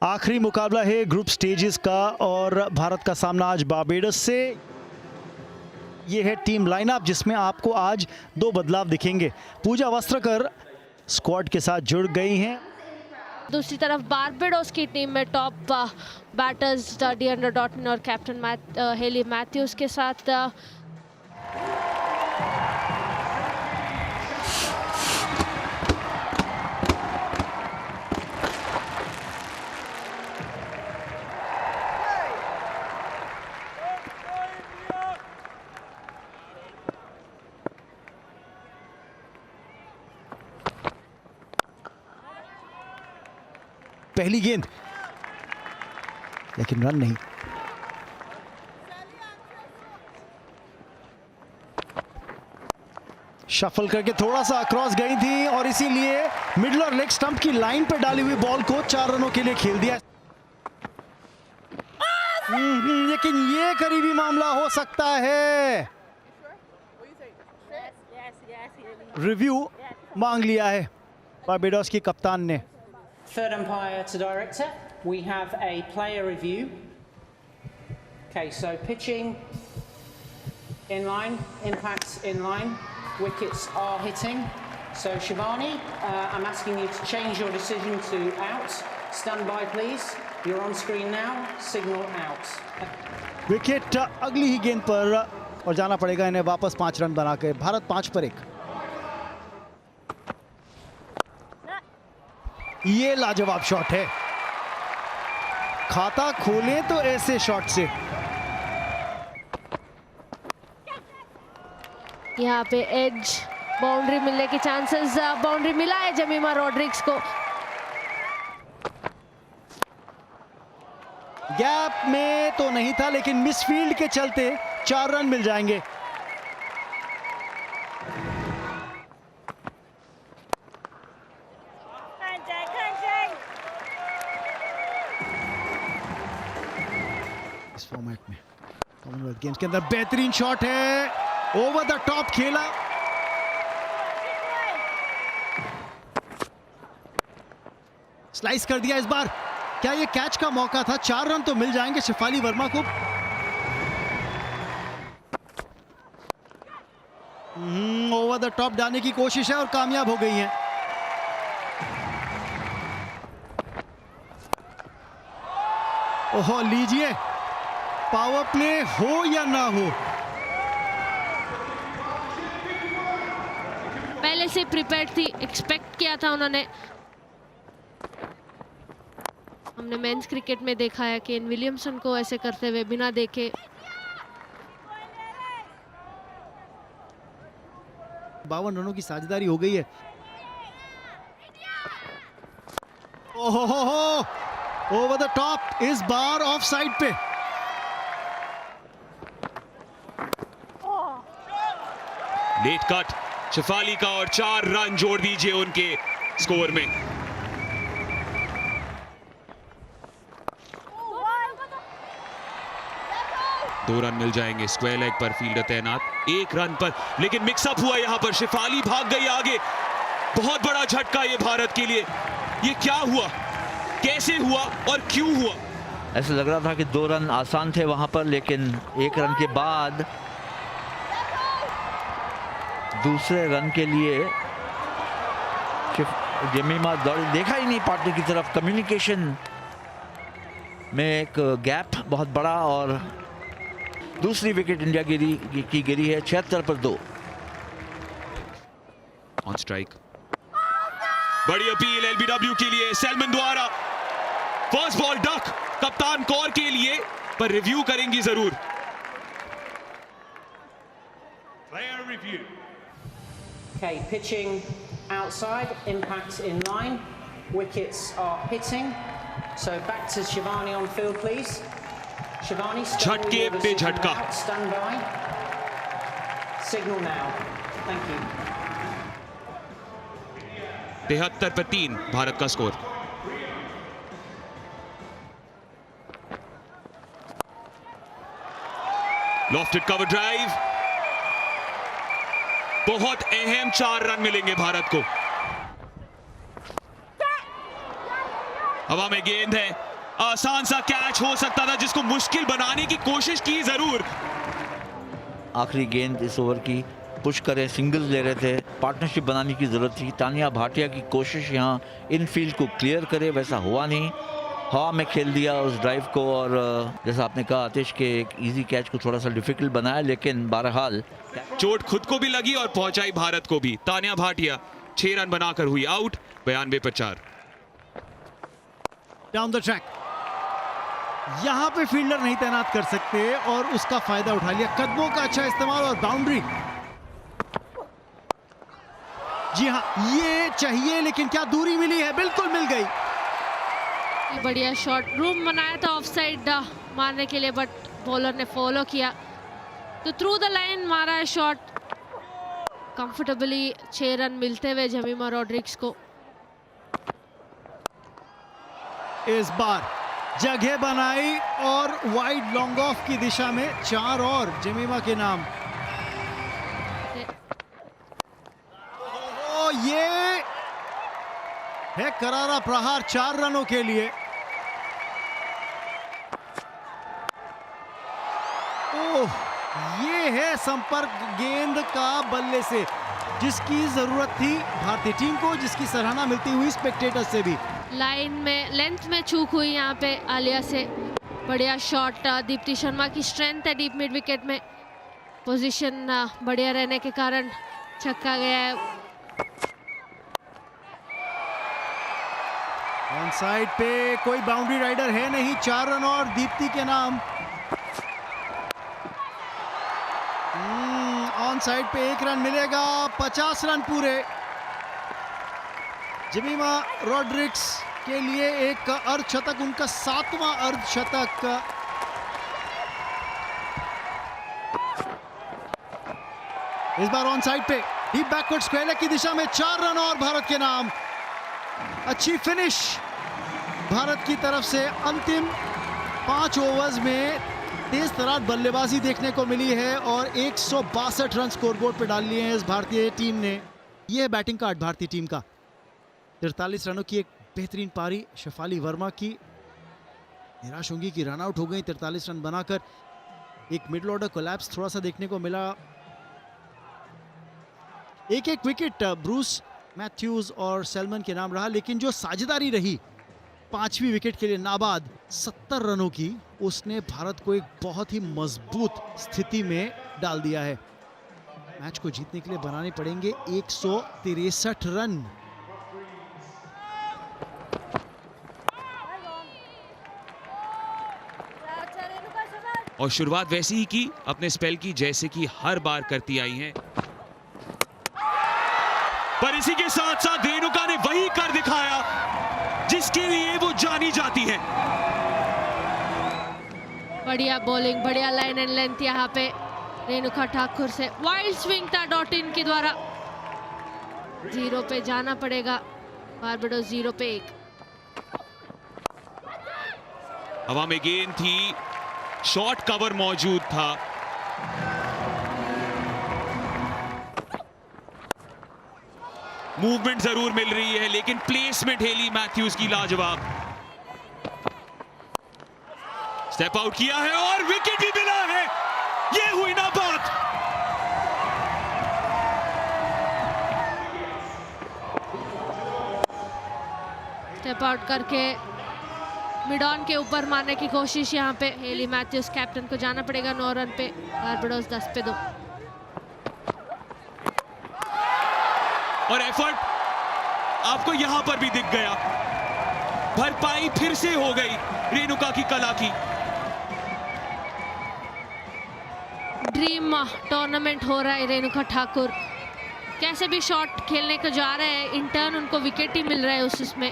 आखिरी मुकाबला है ग्रुप स्टेजेस का और भारत का सामना आज बारबेडोस से। ये है टीम लाइनअप जिसमें आपको आज दो बदलाव दिखेंगे। पूजा वस्त्रकर स्क्वाड के साथ जुड़ गई हैं। दूसरी तरफ बारबेडोस की टीम में टॉप बैटर्स डिएंड्रे डॉटन और कैप्टन हेली मैथ्यूज के साथ पहली गेंद लेकिन रन नहीं। शफल करके थोड़ा सा क्रॉस गई थी और इसीलिए मिडल और लेग स्टंप की लाइन पर डाली हुई बॉल को 4 रनों के लिए खेल दिया। लेकिन ये करीबी मामला हो सकता है। रिव्यू मांग लिया है बारबेडोस की कप्तान ने। Third umpire to director, we have a player review. Okay, so pitching in line, impacts in line, wickets are hitting. So Shivani, I'm asking you to change your decision to out. Stand by please. You're on screen now. Signal out. Wicket अगली ही गेंद पर और जाना पड़ेगा इन्हें वापस 5 run बना के। भारत 5 पर 1। ये लाजवाब शॉट है। खाता खोलें तो ऐसे शॉट से। यहाँ पे एज बाउंड्री मिलने के चांसेस, बाउंड्री मिला है जमीमा रॉड्रिग्स को। गैप में तो नहीं था लेकिन मिसफील्ड के चलते 4 रन मिल जाएंगे। इस फॉर्मेट में कॉमनवेल्थ गेम्स के अंदर बेहतरीन शॉट है, ओवर द टॉप खेला। स्लाइस कर दिया इस बार। क्या ये कैच का मौका था? 4 रन तो मिल जाएंगे शेफाली वर्मा को। ओवर द टॉप डालने की कोशिश है और कामयाब हो गई है। ओहो, लीजिए, पावर प्ले हो या ना हो, पहले से प्रिपेयर्ड थी, एक्सपेक्ट किया था उन्होंने। हमने मेंस क्रिकेट में देखा है कि केन विलियमसन को ऐसे करते हुए बिना देखे। 52 रनों की साझेदारी हो गई है। ओहो, ओवर द टॉप, इस बार ऑफ साइड पे। नेट कट शेफाली का और 4 रन जोड़ दीजिए उनके स्कोर में। दो रन मिल जाएंगे। स्क्वायर लेग पर फील्डर तैनात 1 रन पर, लेकिन मिक्सअप हुआ यहां पर। शेफाली भाग गई आगे। बहुत बड़ा झटका ये भारत के लिए। ये क्या हुआ, कैसे हुआ और क्यों हुआ? ऐसा लग रहा था कि 2 रन आसान थे वहां पर, लेकिन 1 रन के बाद दूसरे रन के लिए जमीमा दौड़ी, देखा ही नहीं पार्टनर की तरफ। कम्युनिकेशन में एक गैप बहुत बड़ा और दूसरी विकेट इंडिया की गिरी है 76 पर 2। ऑन स्ट्राइक, बड़ी अपील एलबीडब्ल्यू के लिए सैलमन द्वारा। फर्स्ट बॉल डक कप्तान कौर के लिए, पर रिव्यू करेंगी जरूर। Player review. Okay, pitching outside, impacts in line, wickets are hitting. So back to Shivani on field, please. Shivani, झटके पे झटका। Stand by. Signal now. Thank you. 73 पर 3 भारत का स्कोर। लॉफ्टेड कवर ड्राइव, बहुत अहम 4 रन मिलेंगे भारत को। हवा में गेंद है, आसान सा कैच हो सकता था जिसको मुश्किल बनाने की कोशिश की जरूर। आखिरी गेंद इस ओवर की पुश करें, सिंगल्स ले रहे थे, पार्टनरशिप बनाने की ज़रूरत थी। तानिया भाटिया की कोशिश यहाँ इनफील्ड को क्लियर करे, वैसा हुआ नहीं। हवा में खेल दिया उस ड्राइव को और जैसा आपने कहा आतिश के एक इजी कैच को थोड़ा सा डिफिकल्ट बनाया, लेकिन बहरहाल चोट खुद को भी लगी और पहुंचाई भारत को भी। तानिया भाटिया 6 रन बनाकर हुई आउट, 92 पर 4। डाउन द ट्रैक, यहां पे फील्डर नहीं तैनात कर सकते और उसका फायदा उठा लिया। कदमों का अच्छा इस्तेमाल और बाउंड्री। जी हां, ये चाहिए, लेकिन क्या दूरी मिली है? बिल्कुल मिल गई। बढ़िया शॉट, रूम बनाया था ऑफसाइड मारने के लिए, बट बॉलर ने फॉलो किया तो थ्रू द लाइन मारा है शॉट। कंफर्टेबली 6 रन मिलते हुए जमीमा रॉड्रिग्स को। इस बार जगह बनाई और वाइड लॉन्ग ऑफ की दिशा में 4 और जमीमा के नाम। ओ, ये है करारा प्रहार 4 रनों के लिए। ओह, ये है संपर्क गेंद का बल्ले से, जिसकी जरूरत थी भारतीय टीम को, जिसकी सराहना मिलती हुई स्पेक्टेटर से भी। लाइन में लेंथ में चूक हुई यहाँ पे आलिया से। बढ़िया शॉट, दीप्ति शर्मा की स्ट्रेंथ है डीप मिड विकेट में। पोजीशन बढ़िया रहने के कारण छक्का गया है। ऑन साइड पे कोई बाउंड्री राइडर है नहीं, 4 रन और दीप्ति के नाम। ऑन साइड पे 1 रन मिलेगा, 50 रन पूरे। जमीमा रॉड्रिग्स के लिए एक अर्धशतक, उनका 7वां अर्धशतक। इस बार ऑन साइड पे डीप बैकवर्ड स्क्वायर लेग की दिशा में 4 रन और भारत के नाम। अच्छी फिनिश भारत की तरफ से। अंतिम 5 ओवर्स में तेज तरार बल्लेबाजी देखने को मिली है और 162 रन स्कोरबोर्ड पे डाल लिए हैं इस भारतीय टीम ने। यह है बैटिंग कार्ड भारतीय टीम का। 43 रनों की एक बेहतरीन पारी शेफाली वर्मा की। निराश होंगी कि रन आउट हो गई 43 रन बनाकर। एक मिडल ऑर्डर कोलैप्स थोड़ा सा देखने को मिला। एक विकेट ब्रूस मैथ्यूज और सेल्मन के नाम रहा, लेकिन जो साझेदारी रही 5वीं विकेट के लिए नाबाद 70 रनों की, उसने भारत को एक बहुत ही मजबूत स्थिति में डाल दिया है। मैच को जीतने के लिए बनाने पड़ेंगे 163 रन। और शुरुआत वैसी ही की अपने स्पेल की जैसे कि हर बार करती आई हैं। पर इसी के साथ साथ रेणुका ने वही कर दिखाया जिसके लिए वो जानी जाती है। बढ़िया बॉलिंग, बढ़िया लाइन एंड लेंथ यहाँ पे रेणुका ठाकुर से। वाइल्ड स्विंग था डॉटिन के द्वारा। 0 पे जाना पड़ेगा, बारबाडोस 0 पे 1। हवा में गेंद थी, शॉर्ट कवर मौजूद था। मूवमेंट जरूर मिल रही है, लेकिन प्लेसमेंट हेली मैथ्यूज की लाजवाब। स्टेप आउट किया है और विकेट भी मिला है। ये हुई ना बात। स्टेप आउट करके मिड ऑन के ऊपर मारने की कोशिश यहाँ पे हेली मैथ्यूज। कैप्टन को जाना पड़ेगा 9 रन पे। बारबाडोस 10 पे 2। और एफर्ट आपको यहां पर भी दिख गया। भरपाई फिर से हो गई रेणुका की कला की। ड्रीम टूर्नामेंट हो रहा है रेणुका ठाकुर। कैसे भी शॉट खेलने को जा रहे हैं, इंटर्न उनको विकेट ही मिल रहा है उसमें।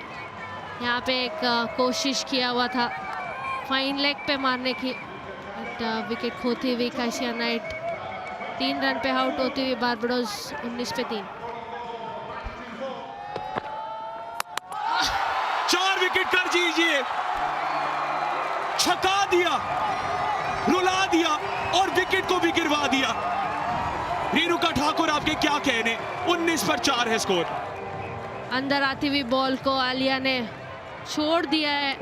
यहाँ पे एक कोशिश किया हुआ था फाइन लेग पे मारने की, बट विकेट खोती हुई काशिया नाइट 3 रन पे आउट होती हुई बारबाडोस 19 पे 3। 4 विकेट कर दीजिए, छका दिया, रुला दिया और विकेट को भी गिरवा दिया। रेणुका ठाकुर आपके क्या कहने। 19 पर 4 है स्कोर। अंदर आती हुई बॉल को आलिया ने छोड़ दिया है।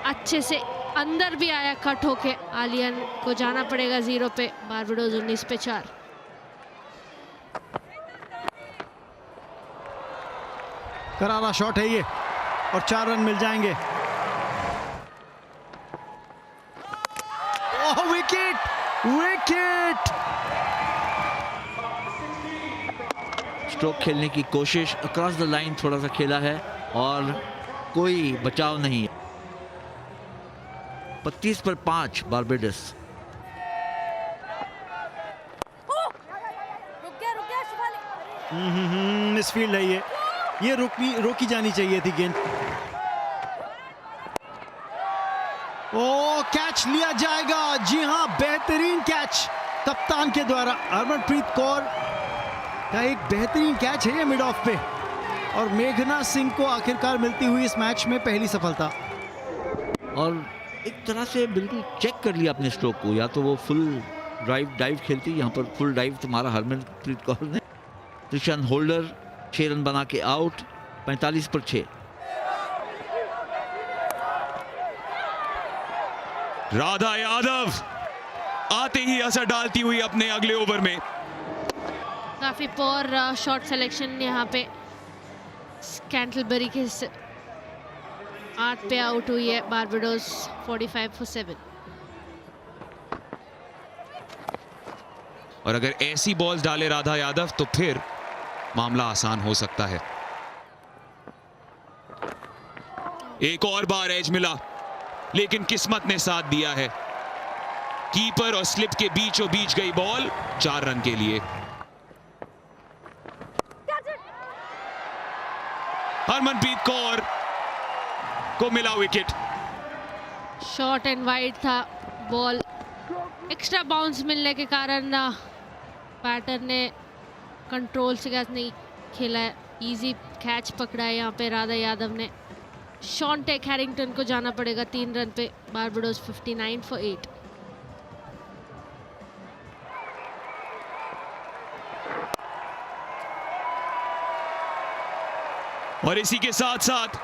अच्छे से अंदर भी आया कट होके। आलियन को जाना पड़ेगा 0 पे, बारबाडोस 19 पे 4। करारा शॉट है ये और 4 रन मिल जाएंगे। ओह विकेट, विकेट! स्ट्रोक खेलने की कोशिश, अक्रॉस द लाइन थोड़ा सा खेला है और कोई बचाव नहीं। 32 पर 5 बारबाडोस। मिसफील्ड है ये रोकी जानी चाहिए थी गेंद। ओ कैच लिया जाएगा, जी हां, बेहतरीन कैच कप्तान के द्वारा। हरमनप्रीत कौर का एक बेहतरीन कैच है ये मिड ऑफ पे, और मेघना सिंह को आखिरकार मिलती हुई इस मैच में पहली सफलता। और एक तरह से बिल्कुल चेक कर लिया अपने स्ट्रोक को, या तो वो फुल डाइव खेलती, यहाँ पर फुल डाइव तुम्हारा हरमनप्रीत कौर ने। त्रिशन होल्डर 6 रन बना के आउट, 45 पर 6। राधा यादव आते ही असर डालती हुई अपने अगले ओवर में। काफी पोर शॉट सिलेक्शन यहाँ पे कैंटलबरी के 8 पे आउट हुई है बारबाडोस 45 for 7। और अगर ऐसी बॉल्स डाले राधा यादव तो फिर मामला आसान हो सकता है। एक और बार एज मिला, लेकिन किस्मत ने साथ दिया है। कीपर और स्लिप के बीचों बीच गई बॉल 4 रन के लिए। हरमनप्रीत कौर को मिला विकेट। शॉर्ट एंड वाइड था बॉल, एक्स्ट्रा बाउंस मिलने के कारण बैटर ने कंट्रोल से कैच नहीं खेला है, इजी कैच पकड़ा है यहाँ पे राधा यादव ने। शॉन टेक हैरिंगटन को जाना पड़ेगा 3 रन पे, बारबाडोस 59 for 8। और इसी के साथ साथ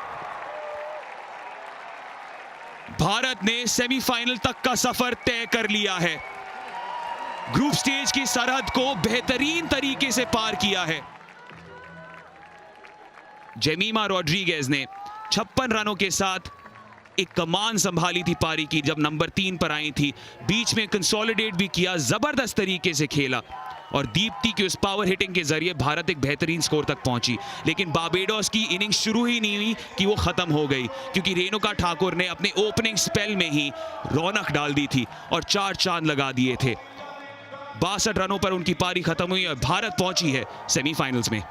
भारत ने सेमीफाइनल तक का सफर तय कर लिया है। ग्रुप स्टेज की सरहद को बेहतरीन तरीके से पार किया है। जेमिमा रोड्रिगेज ने 56 रनों के साथ एक कमान संभाली थी पारी की जब नंबर 3 पर आई थी। बीच में कंसोलिडेट भी किया, जबरदस्त तरीके से खेला, और दीप्ति की उस पावर हिटिंग के जरिए भारत एक बेहतरीन स्कोर तक पहुंची। लेकिन बारबाडोस की इनिंग्स शुरू ही नहीं हुई कि वो खत्म हो गई, क्योंकि रेणुका ठाकुर ने अपने ओपनिंग स्पेल में ही रौनक डाल दी थी और 4 चांद लगा दिए थे। 62 रनों पर उनकी पारी खत्म हुई और भारत पहुंची है सेमीफाइनल्स में।